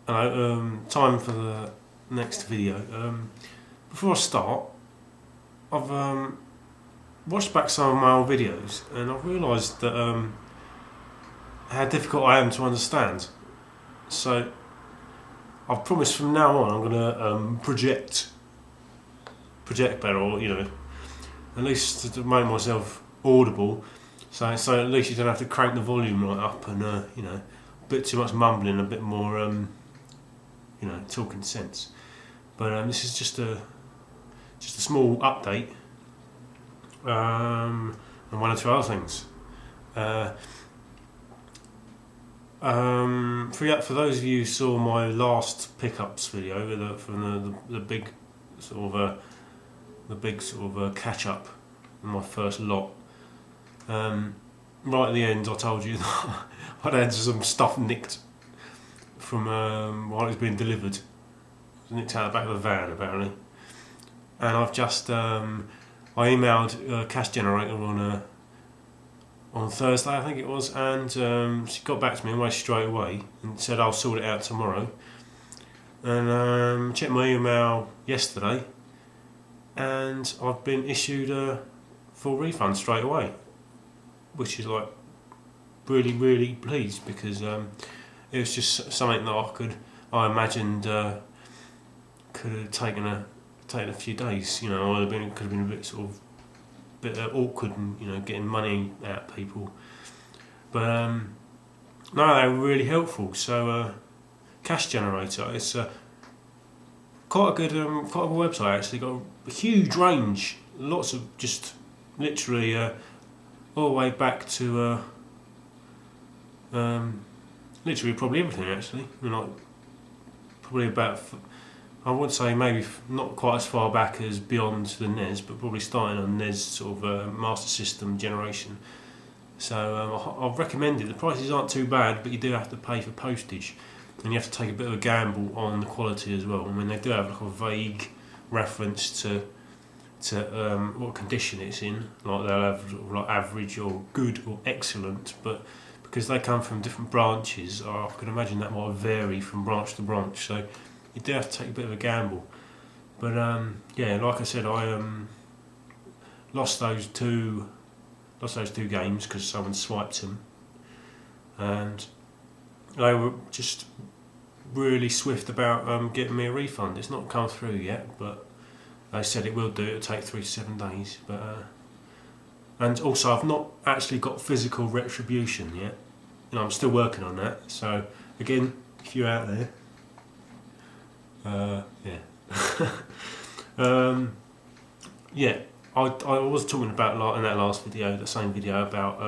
Time for the next video. Before I start, I've watched back some of my old videos and I've realised that how difficult I am to understand. So I've promised from now on I'm going to project better, or at least to make myself audible. So at least you don't have to crank the volume right up and a bit too much mumbling, a bit more talking sense. But this is just a small update, and one or two other things. For those of you who saw my last pickups video from the big sort of catch up in my first lot. Right at the end, I told you that I'd had some stuff nicked from while it was being delivered. It was nicked out the back of the van apparently, and I've just I emailed Cash Generator on Thursday, I think it was, and she got back to me almost straight away and said I'll sort it out tomorrow. And checked my email yesterday, and I've been issued a full refund straight away, which is like really, really pleased, because it was just something that I imagined could have taken a few days. Could have been a bit awkward and getting money out of people. But no, they were really helpful. So Cash Generator, it's quite a good website actually. Got a huge range, lots of just literally all the way back to literally probably everything actually. Probably about, I would say maybe not quite as far back as beyond the NES, but probably starting on NES sort of Master System generation. So I've recommended. The prices aren't too bad, but you do have to pay for postage, and you have to take a bit of a gamble on the quality as well. I mean, they do have like a vague reference to what condition it's in, like they'll have sort of like average or good or excellent, but because they come from different branches, I can imagine that might vary from branch to branch. So you do have to take a bit of a gamble. But like I said, I lost those two games because someone swiped them, and they were just really swift about getting me a refund. It's not come through yet, but they said it will do. It'll take 3 to 7 days. But and also I've not actually got physical retribution yet. I'm still working on that. So again, if you're out there, I was talking about, like, in that last video, the same video, about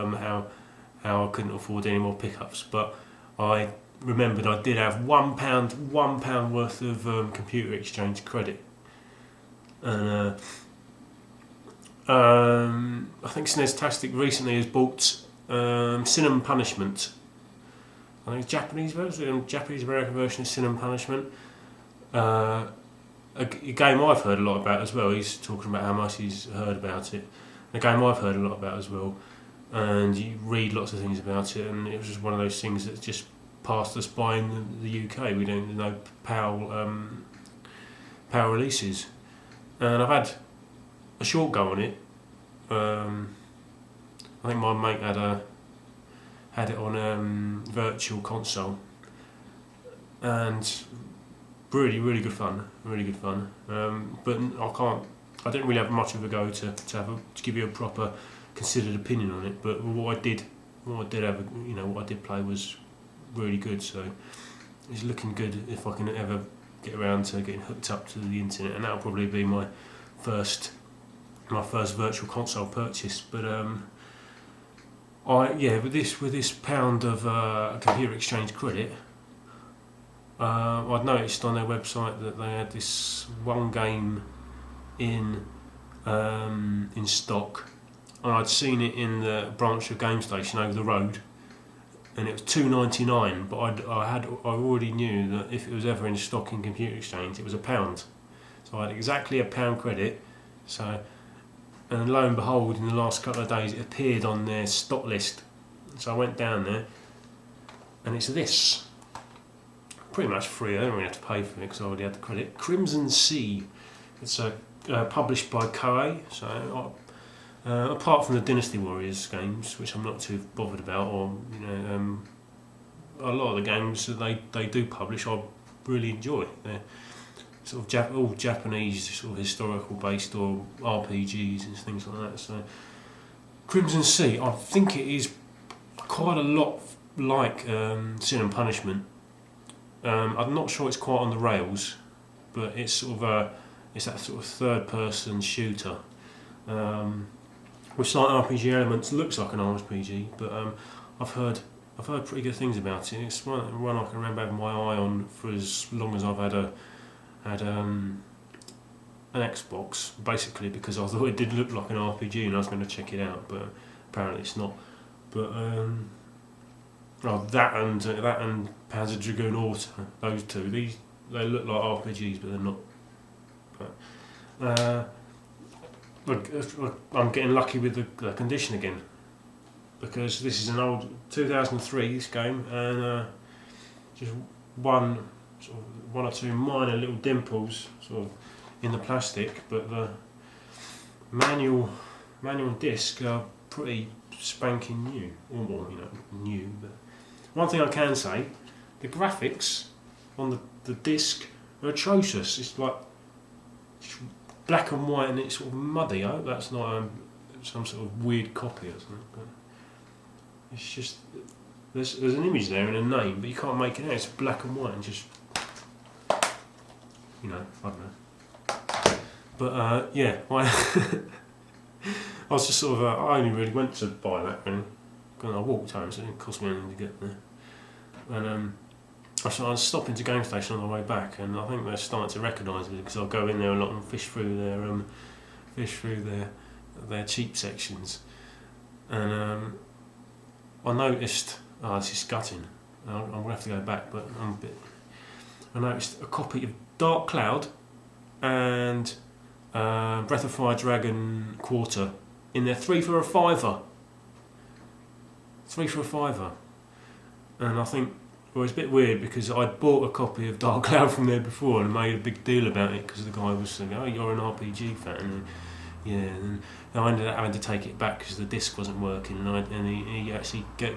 how I couldn't afford any more pickups, but I remembered I did have £1 worth of computer exchange credit, and I think SNEStastic recently has bought Sin and Punishment. I think it's Japanese American version of Sin and Punishment. A game I've heard a lot about as well. He's talking about how much he's heard about it. A game I've heard a lot about as well, and you read lots of things about it, and it was just one of those things that just passed us by in the UK. We don't know PAL releases, and I've had a short go on it. I think my mate had it on Virtual Console, and really, really good fun. But I didn't really have much of a go to give you a proper considered opinion on it. But what I did play was really good. So it's looking good if I can ever get around to getting hooked up to the internet, and that'll probably be my first Virtual Console purchase. But with this pound of computer exchange credit, I'd noticed on their website that they had this one game in stock, and I'd seen it in the branch of Game Station over the road, and it was $2.99. But I already knew that if it was ever in stock in Computer Exchange, it was £1. So I had exactly £1 credit. So, and lo and behold, in the last couple of days, it appeared on their stock list. So I went down there, and it's this. pretty much free. I don't really have to pay for it because I already had the credit. Crimson Sea. It's published by Koei. So apart from the Dynasty Warriors games, which I'm not too bothered about, or a lot of the games that they do publish, I really enjoy. They're sort of all Japanese, sort of historical based, or RPGs and things like that. So Crimson Sea, I think it is quite a lot like Sin and Punishment. I'm not sure it's quite on the rails, but it's sort of it's that sort of third-person shooter with slight RPG elements. Looks like an RPG, but I've heard pretty good things about it. It's one I can remember having my eye on for as long as I've had an Xbox, basically because I thought it did look like an RPG and I was going to check it out, but apparently it's not. But that and Panzer Dragoon Auto, those two, they look like RPGs, but they're not. But I'm getting lucky with the condition again, because this is an old 2003 this game, and just one or two minor little dimples sort of in the plastic, but the manual disc are pretty spanking new, or new. But one thing I can say, the graphics on the disc are atrocious. It's like black and white and it's sort of muddy. I hope that's not some sort of weird copy or something. But it's just there's an image there and a name, but you can't make it out. It's black and white and just I don't know. But yeah, I was just sort of I only really went to buy that really. I walked home, so it didn't cost me anything to get there. And I was stopping to Game Station on the way back, and I think they're starting to recognise me because I'll go in there a lot and fish through their cheap sections. And I noticed, this is gutting. I'm gonna have to go back, but I noticed a copy of Dark Cloud and Breath of Fire Dragon Quarter in there, 3 for a £5. 3 for a £5. And I think, well, it's a bit weird because I'd bought a copy of Dark Cloud from there before and made a big deal about it because the guy was saying, "Oh, you're an RPG fan," and and I ended up having to take it back because the disc wasn't working, and he actually got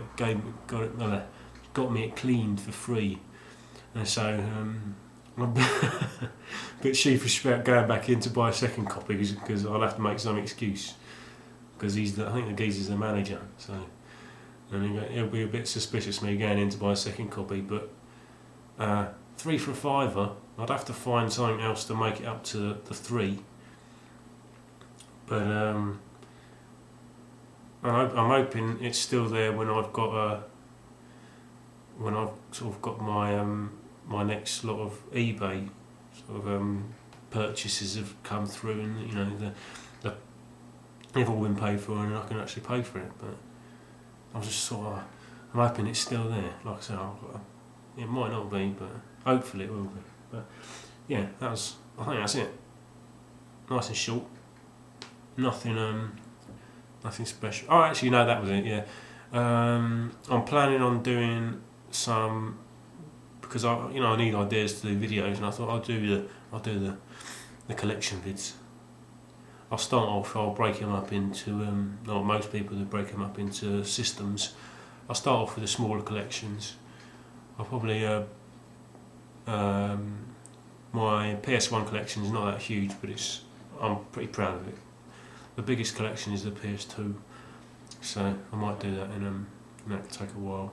me it cleaned for free, and so I'm a bit sheepish about going back in to buy a second copy because I'll have to make some excuse because I think the geezer's the manager, so. And he'll be a bit suspicious of me going in to buy a second copy, but 3 for a £5, I'd have to find something else to make it up to the 3. But I'm hoping it's still there when I've got my next lot of eBay sort of purchases have come through, and they've all been paid for, and I can actually pay for it, but. I'm hoping it's still there. Like I said, it might not be, but hopefully it will be. But yeah, I think that's it. Nice and short. Nothing special. Oh, actually, no, that was it. Yeah, I'm planning on doing some because I need ideas to do videos, and I thought I'll do the collection vids. I'll start off, I'll break them up into, most people do break them up into systems. I'll start off with the smaller collections. I'll probably, my PS1 collection is not that huge, but I'm pretty proud of it. The biggest collection is the PS2, so I might do that, and that could take a while.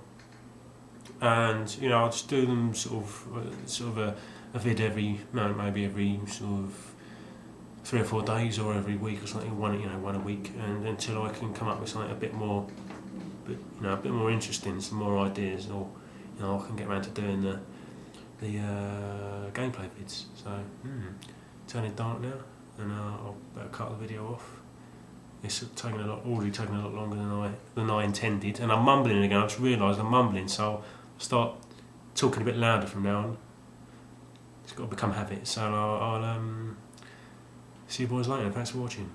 And, I'll just do them sort of a vid maybe every sort of 3 or 4 days, or every week or something, one a week, and until I can come up with something a bit more interesting, some more ideas, or I can get around to doing the gameplay vids. So turning dark now, and I'll better cut the video off. It's already taken a lot longer than I intended, and I'm mumbling again. I just realised I'm mumbling, so I'll start talking a bit louder from now on. It's got to become habit. So I'll see you boys later. Thanks for watching.